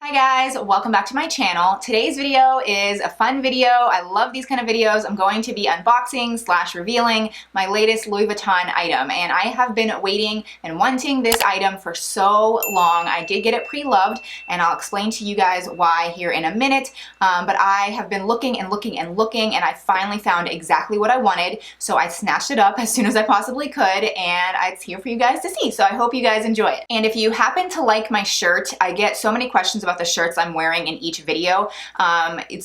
Hi guys, welcome back to my channel. Today's video is a fun video. I love these kind of videos. I'm going to be unboxing / revealing my latest Louis Vuitton item, and I have been waiting and wanting this item for so long. I did get it pre-loved, and I'll explain to you guys why here in a minute, but I have been looking and looking and looking, and I finally found exactly what I wanted, so I snatched it up as soon as I possibly could, and it's here for you guys to see, so I hope you guys enjoy it. And if you happen to like my shirt, I get so many questions about the shirts I'm wearing in each video.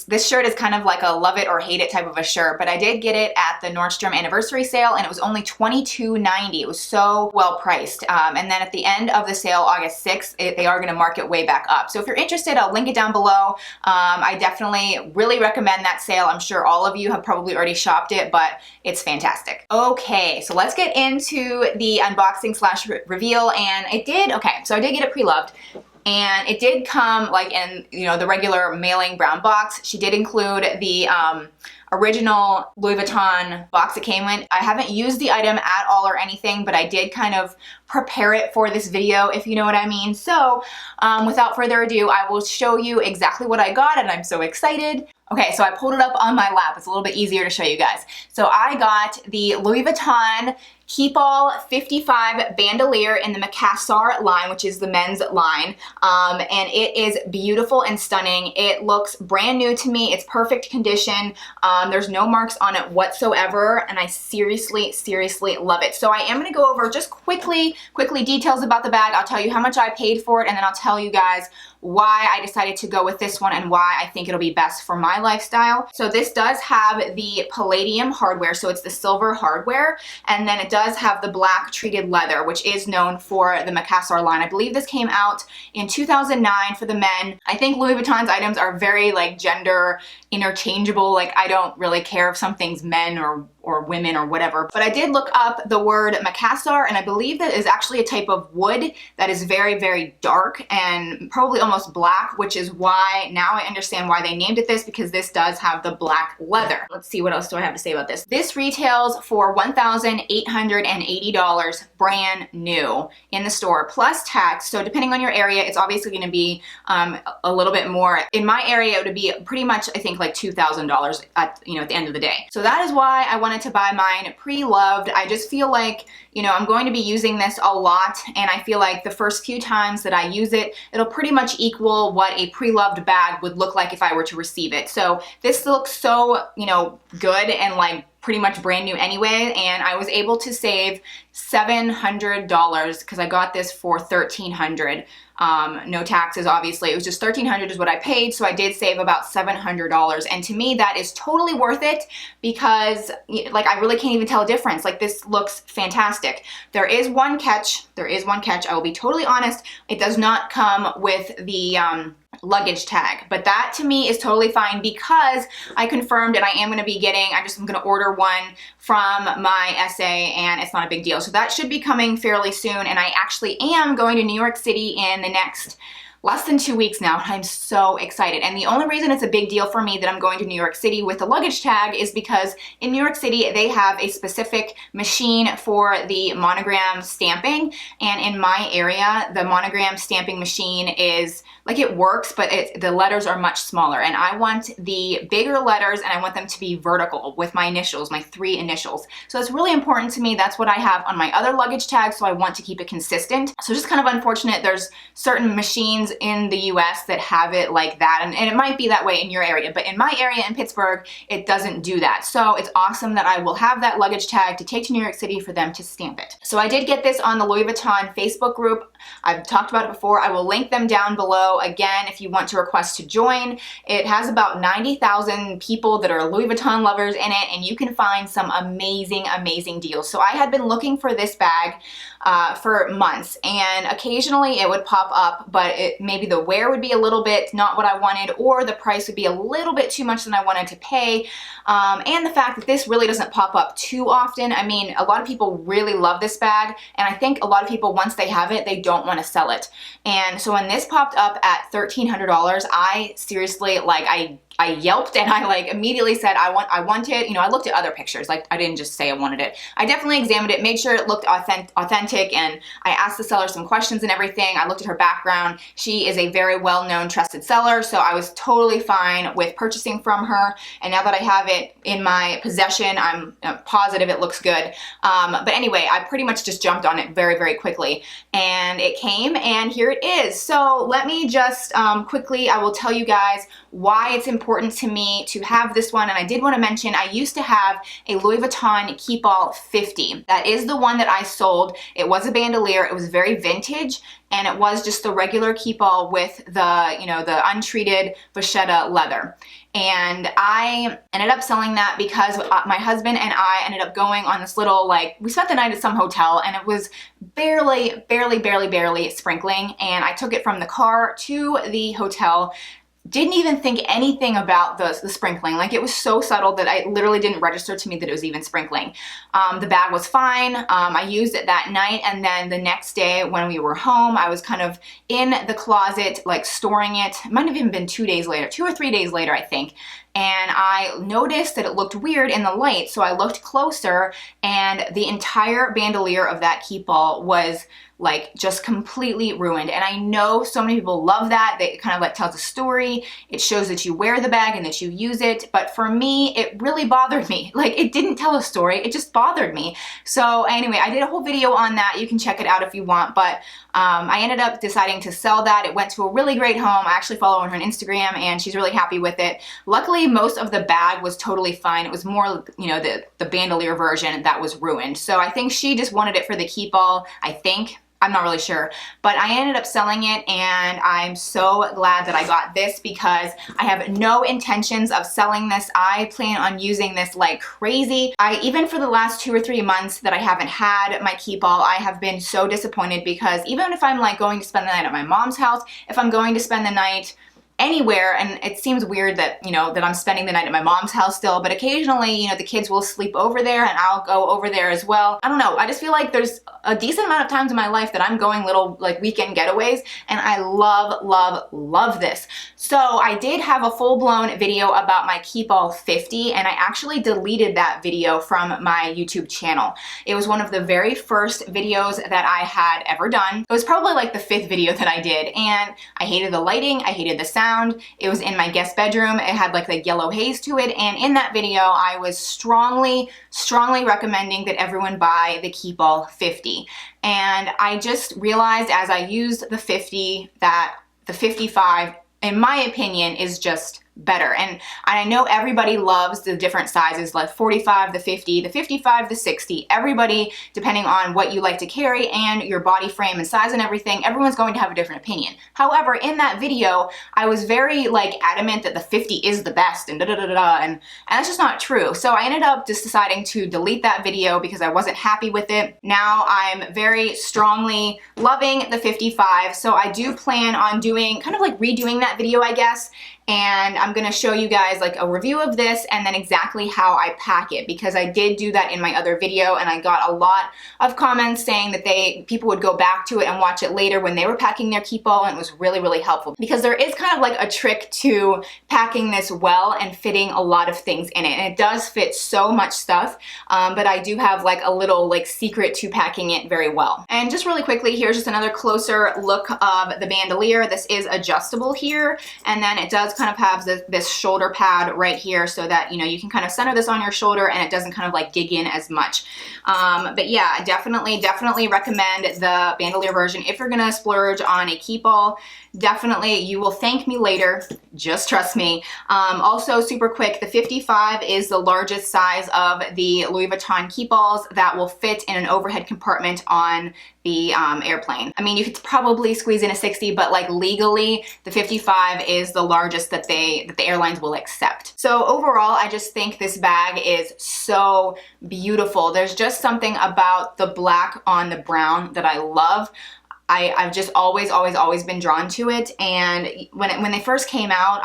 This shirt is kind of like a love it or hate it type of a shirt, but I did get it at the Nordstrom anniversary sale, and it was only $22.90. It was so well priced. And then at the end of the sale, August 6th, they are going to mark it way back up. So if you're interested, I'll link it down below. I definitely really recommend that sale. I'm sure all of you have probably already shopped it, but it's fantastic. Okay, so let's get into the unboxing / reveal. And I did get it pre-loved. And it did come like in, the regular mailing brown box. She did include the original Louis Vuitton box it came in. I haven't used the item at all or anything, but I did kind of prepare it for this video, if you know what I mean. So without further ado, I will show you exactly what I got, and I'm so excited. Okay, so I pulled it up on my lap. It's a little bit easier to show you guys. So I got the Louis Vuitton Keep All 55 bandolier in the Macassar line, which is the men's line, and it is beautiful and stunning. It looks brand new to me. It's perfect condition. There's no marks on it whatsoever, and I seriously love it. So I am going to go over just quickly details about the bag. I'll tell you how much I paid for it, and then I'll tell you guys why I decided to go with this one and why I think it'll be best for my lifestyle. So this does have the Palladium Hardware, so it's the silver hardware, and then it does have the black treated leather, which is known for the Macassar line. I believe this came out in 2009 for the men. I think Louis Vuitton's items are very like gender interchangeable. Like I don't really care if something's men or women or whatever. But I did look up the word Macassar, and I believe that is actually a type of wood that is very dark and probably almost black, which is why now I understand why they named it this, because this does have the black leather. Let's see, what else do I have to say about this? This retails for $1,880 brand new in the store plus tax. So depending on your area, it's obviously going to be a little bit more. In my area, it would be pretty much, I think, like $2,000 at the end of the day. So that is why I wanted to buy mine pre-loved. I just feel like, I'm going to be using this a lot, and I feel like the first few times that I use it, it'll pretty much equal what a pre-loved bag would look like if I were to receive it. So this looks so, good and like pretty much brand new anyway, and I was able to save $700 because I got this for $1,300. No taxes, obviously. It was just $1,300 is what I paid, so I did save about $700, and to me that is totally worth it because like I really can't even tell a difference. Like this looks fantastic. There is one catch. I will be totally honest. It does not come with the luggage tag, but that to me is totally fine because I confirmed, and I am going to be getting, I'm going to order one from my SA, and it's not a big deal. So that should be coming fairly soon, and I actually am going to New York City in the next less than 2 weeks now, and I'm so excited. And the only reason it's a big deal for me that I'm going to New York City with the luggage tag is because in New York City, they have a specific machine for the monogram stamping. And in my area, the monogram stamping machine is, like, it works, but the letters are much smaller. And I want the bigger letters, and I want them to be vertical with my initials, my 3 initials. So it's really important to me. That's what I have on my other luggage tag, so I want to keep it consistent. So just kind of unfortunate there's certain machines in the US that have it like that, and it might be that way in your area, but in my area in Pittsburgh, it doesn't do that. So it's awesome that I will have that luggage tag to take to New York City for them to stamp it. So I did get this on the Louis Vuitton Facebook group. I've talked about it before. I will link them down below again if you want to request to join. It has about 90,000 people that are Louis Vuitton lovers in it, and you can find some amazing deals. So I had been looking for this bag for months, and occasionally it would pop up, but maybe the wear would be a little bit not what I wanted, or the price would be a little bit too much than I wanted to pay, and the fact that this really doesn't pop up too often. I mean, a lot of people really love this bag, and I think a lot of people, once they have it, they don't want to sell it. And so when this popped up at $1,300, I seriously, like, I I yelped and I like immediately said, I want it. You know, I looked at other pictures. Like I didn't just say I wanted it. I definitely examined it, made sure it looked authentic, and I asked the seller some questions and everything. I looked at her background. She is a very well-known, trusted seller, so I was totally fine with purchasing from her. And now that I have it in my possession, I'm positive it looks good. But anyway, I pretty much just jumped on it very, very quickly, and it came, and here it is. So let me just quickly, I will tell you guys why it's important to me to have this one. And I did want to mention, I used to have a Louis Vuitton Keepall 50. That is the one that I sold. It was a bandolier. It was very vintage, and it was just the regular Keepall with the, you know, the untreated vachetta leather. And I ended up selling that because my husband and I ended up going on this little, like, we spent the night at some hotel, and it was barely sprinkling. And I took it from the car to the hotel. Didn't even think anything about the sprinkling. Like, it was so subtle that I literally didn't register to me that it was even sprinkling. The bag was fine. I used it that night, and then the next day when we were home, I was kind of in the closet, like storing it. It might have even been 2 days later, 2 or 3 days later, I think. And I noticed that it looked weird in the light, so I looked closer, and the entire bandolier of that Keepall was like just completely ruined. And I know so many people love that. It kind of like tells a story. It shows that you wear the bag and that you use it. But for me, it really bothered me. Like, it didn't tell a story. It just bothered me. So anyway, I did a whole video on that. You can check it out if you want. But I ended up deciding to sell that. It went to a really great home. I actually follow her on Instagram, and she's really happy with it. Luckily, most of the bag was totally fine. It was more, you know, the bandolier version that was ruined. So I think she just wanted it for the Keepall, I think. I'm not really sure, but I ended up selling it, and I'm so glad that I got this because I have no intentions of selling this. I plan on using this like crazy. Even for the last 2 or 3 months that I haven't had my Keepall, I have been so disappointed because even if I'm like going to spend the night at my mom's house, if I'm going to spend the night anywhere, and it seems weird that, you know, that I'm spending the night at my mom's house still, but occasionally, you know, the kids will sleep over there and I'll go over there as well. I don't know, I just feel like there's a decent amount of times in my life that I'm going little like weekend getaways, and I love this. So I did have a full-blown video about my Keepall 50, and I actually deleted that video from my YouTube channel. It was one of the very first videos that I had ever done. It was probably like the 5th video that I did, and I hated the lighting, I hated the sound. It was in my guest bedroom. It had like the yellow haze to it, and in that video I was strongly recommending that everyone buy the Keepall 50. And I just realized as I used the 50 that the 55, in my opinion, is just better. And I know everybody loves the different sizes, like 45, the 50, the 55, the 60. Everybody, depending on what you like to carry and your body frame and size and everything, everyone's going to have a different opinion. However, in that video, I was very like adamant that the 50 is the best and and that's just not true. So I ended up just deciding to delete that video because I wasn't happy with it. Now I'm very strongly loving the 55. So I do plan on doing, kind of like redoing that video, I guess. And I'm gonna show you guys like a review of this and then exactly how I pack it, because I did do that in my other video and I got a lot of comments saying that people would go back to it and watch it later when they were packing their Keepall, and it was really helpful because there is kind of like a trick to packing this well and fitting a lot of things in it. And it does fit so much stuff, but I do have like a little like secret to packing it very well. And just really quickly, here's just another closer look of the bandolier. This is adjustable here, and then it does kind of have this shoulder pad right here so that, you know, you can kind of center this on your shoulder and it doesn't kind of like dig in as much. But yeah, definitely recommend the bandolier version if you're gonna splurge on a Keepall. Definitely, you will thank me later, just trust me. Also, super quick, the 55 is the largest size of the Louis Vuitton Keepalls that will fit in an overhead compartment on the airplane. I mean, you could probably squeeze in a 60, but like legally, the 55 is the largest that the airlines will accept. So overall, I just think this bag is so beautiful. There's just something about the black on the brown that I love. I've just always been drawn to it, and when they first came out,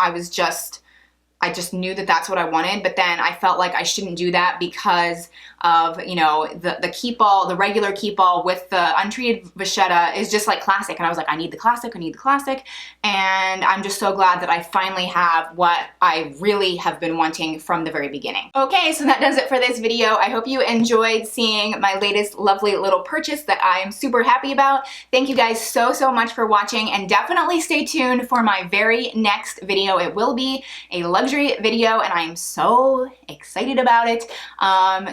I just knew that that's what I wanted, but then I felt like I shouldn't do that because of, you know, the keep all, the regular keep all with the untreated vachetta is just like classic. And I was like, I need the classic, I need the classic. And I'm just so glad that I finally have what I really have been wanting from the very beginning. Okay, so that does it for this video. I hope you enjoyed seeing my latest lovely little purchase that I'm super happy about. Thank you guys so much for watching, and definitely stay tuned for my very next video. It will be a luxury video and I'm so excited about it.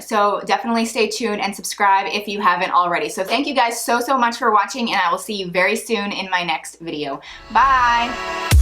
So definitely stay tuned and subscribe if you haven't already. So thank you guys so much for watching, and I will see you very soon in my next video. Bye!